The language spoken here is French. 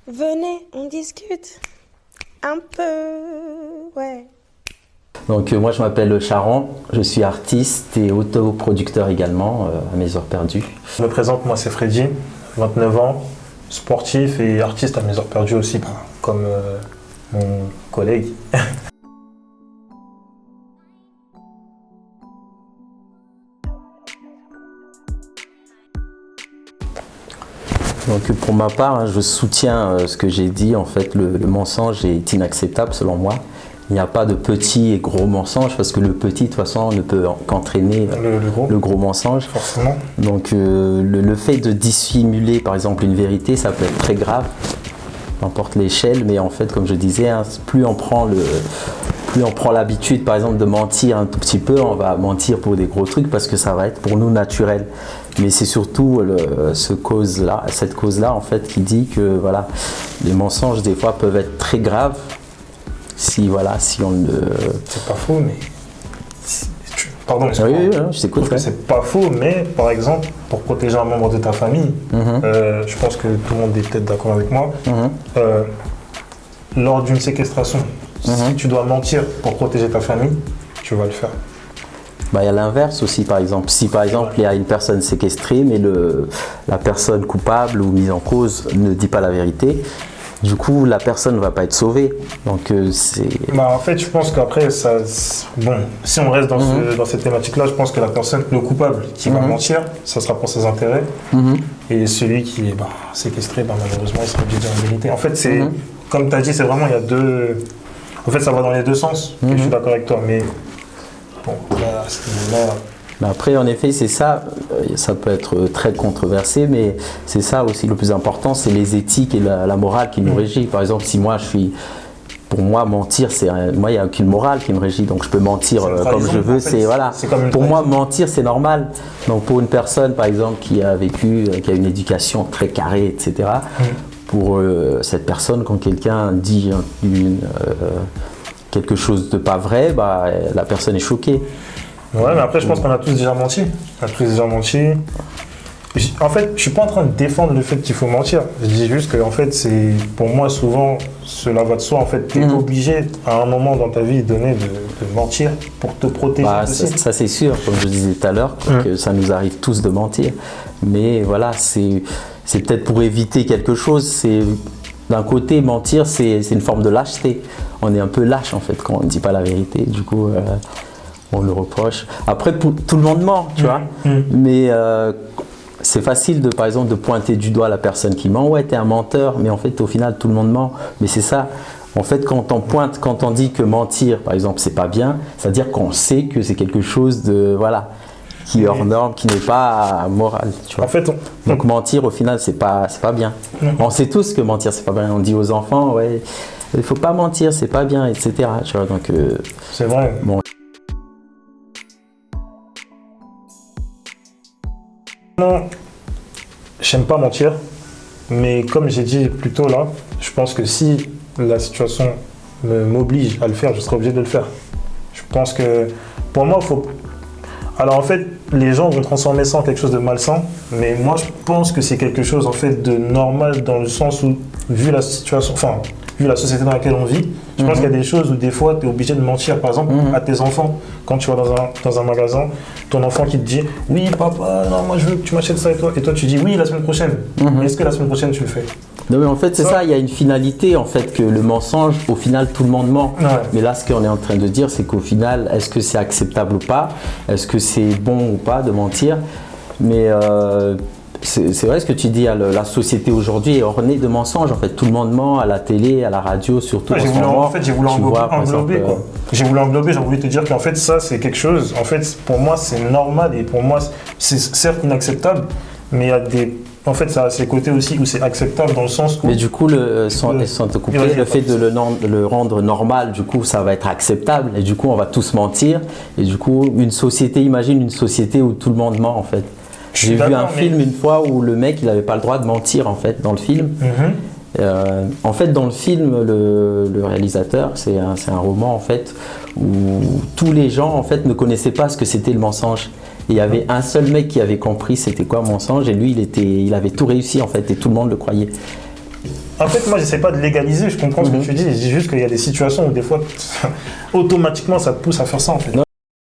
Venez, on discute un peu, ouais. Donc moi je m'appelle Charon, je suis artiste et autoproducteur également à Mes Heures Perdues. Je me présente, moi c'est Freddy, 29 ans, sportif et artiste à Mes Heures Perdues aussi, comme mon collègue. Donc pour ma part, je soutiens ce que j'ai dit. En fait, le mensonge est inacceptable selon moi. Il n'y a pas de petit et gros mensonge parce que le petit, de toute façon, ne peut qu'entraîner le gros mensonge. Forcément. Donc le fait de dissimuler, par exemple, une vérité, ça peut être très grave, n'importe l'échelle. Mais en fait, comme je disais, plus on prend l'habitude, par exemple, de mentir un tout petit peu, on va mentir pour des gros trucs parce que ça va être pour nous naturel. Mais c'est surtout cette cause-là, en fait, qui dit que voilà, les mensonges, des fois, peuvent être très graves si on le... C'est pas faux, mais... Pardon, oui, je t'écoute. C'est pas faux, mais par exemple, pour protéger un membre de ta famille, je pense que tout le monde est peut-être d'accord avec moi, lors d'une séquestration, si tu dois mentir pour protéger ta famille, tu vas le faire. Il y a l'inverse aussi, par exemple. Si par exemple il y a une personne séquestrée, mais la personne coupable ou mise en cause ne dit pas la vérité, du coup la personne ne va pas être sauvée. Donc c'est... En fait, je pense qu'après, si on reste dans cette thématique-là, je pense que le coupable qui va mentir, ça sera pour ses intérêts. Et celui qui est séquestré, malheureusement, il sera obligé de dire la vérité. En fait, c'est, comme tu as dit, c'est vraiment, il y a deux... En fait, ça va dans les deux sens, et je suis d'accord avec toi, mais... Bon, là, Mais après, en effet, c'est ça, ça peut être très controversé, mais c'est ça aussi le plus important, c'est les éthiques et la morale qui nous régit. Par exemple, si moi pour moi, mentir, moi, il n'y a aucune morale qui me régit, donc je peux mentir comme je veux. En fait, pour moi, mentir, c'est normal. Donc pour une personne, par exemple, qui a une éducation très carrée, etc., pour cette personne, quand quelqu'un dit quelque chose de pas vrai, la personne est choquée. Ouais, mais après, je pense qu'on a tous déjà menti. En fait, je suis pas en train de défendre le fait qu'il faut mentir. Je dis juste que, en fait, pour moi, souvent, cela va de soi. En fait, tu es obligé, à un moment dans ta vie donné, de mentir pour te protéger. Ça, c'est sûr, comme je disais tout à l'heure, que ça nous arrive tous de mentir. Mais voilà, c'est peut-être pour éviter quelque chose. D'un côté, mentir, c'est une forme de lâcheté. On est un peu lâche, en fait, quand on ne dit pas la vérité. Du coup, on le reproche. Après, tout le monde ment, tu vois. Mais c'est facile, par exemple, de pointer du doigt la personne qui ment. Ouais, t'es un menteur. Mais en fait, au final, tout le monde ment. Mais c'est ça. En fait, quand on dit que mentir, par exemple, c'est pas bien, c'est-à-dire qu'on sait que c'est quelque chose de... Voilà, qui est hors norme, qui n'est pas moral, tu vois. En fait, donc mentir au final c'est pas bien. On sait tous que mentir c'est pas bien. On dit aux enfants ouais, il faut pas mentir, c'est pas bien, etc. Tu vois, donc c'est vrai. Bon. Non, j'aime pas mentir, mais comme j'ai dit plus tôt là, je pense que si la situation m'oblige à le faire, je serai obligé de le faire. Je pense que pour moi, il faut... Alors en fait, les gens vont transformer ça en quelque chose de malsain, mais moi je pense que c'est quelque chose en fait de normal dans le sens où, vu la situation, vu la société dans laquelle on vit, je pense qu'il y a des choses où des fois tu es obligé de mentir, par exemple à tes enfants. Quand tu vas dans un magasin, ton enfant qui te dit « Oui papa, non, moi je veux que tu m'achètes ça et toi tu dis « Oui, la semaine prochaine ». Est-ce que la semaine prochaine tu le fais ? Non mais en fait c'est ça, il y a une finalité en fait que le mensonge, au final tout le monde ment. Mais là ce qu'on est en train de dire c'est qu'au final, est-ce que c'est acceptable ou pas? Est-ce que c'est bon ou pas de mentir? Mais c'est vrai ce que tu dis, la société aujourd'hui est ornée de mensonges en fait. Tout le monde ment à la télé, à la radio, surtout j'ai voulu englober. J'ai voulu englober, j'ai voulu te dire qu'en fait ça c'est quelque chose, en fait pour moi c'est normal et pour moi c'est certes inacceptable, mais il y a en fait, ça a ses côtés aussi où c'est acceptable dans le sens où... Mais du coup, sans te couper, le fait de le rendre normal, du coup, ça va être acceptable. Et du coup, on va tous mentir. Et du coup, imagine une société où tout le monde ment, en fait. J'ai vu un film une fois où le mec, il n'avait pas le droit de mentir, en fait, dans le film. En fait, dans le film, le réalisateur, c'est un roman, en fait, où tous les gens, en fait, ne connaissaient pas ce que c'était le mensonge. Et il y avait un seul mec qui avait compris c'était quoi un mensonge et lui il avait tout réussi en fait et tout le monde le croyait. En fait, moi, j'essaie pas de légaliser, je comprends ce que tu dis. Je dis juste qu'il y a des situations où des fois, automatiquement, ça te pousse à faire ça, en fait.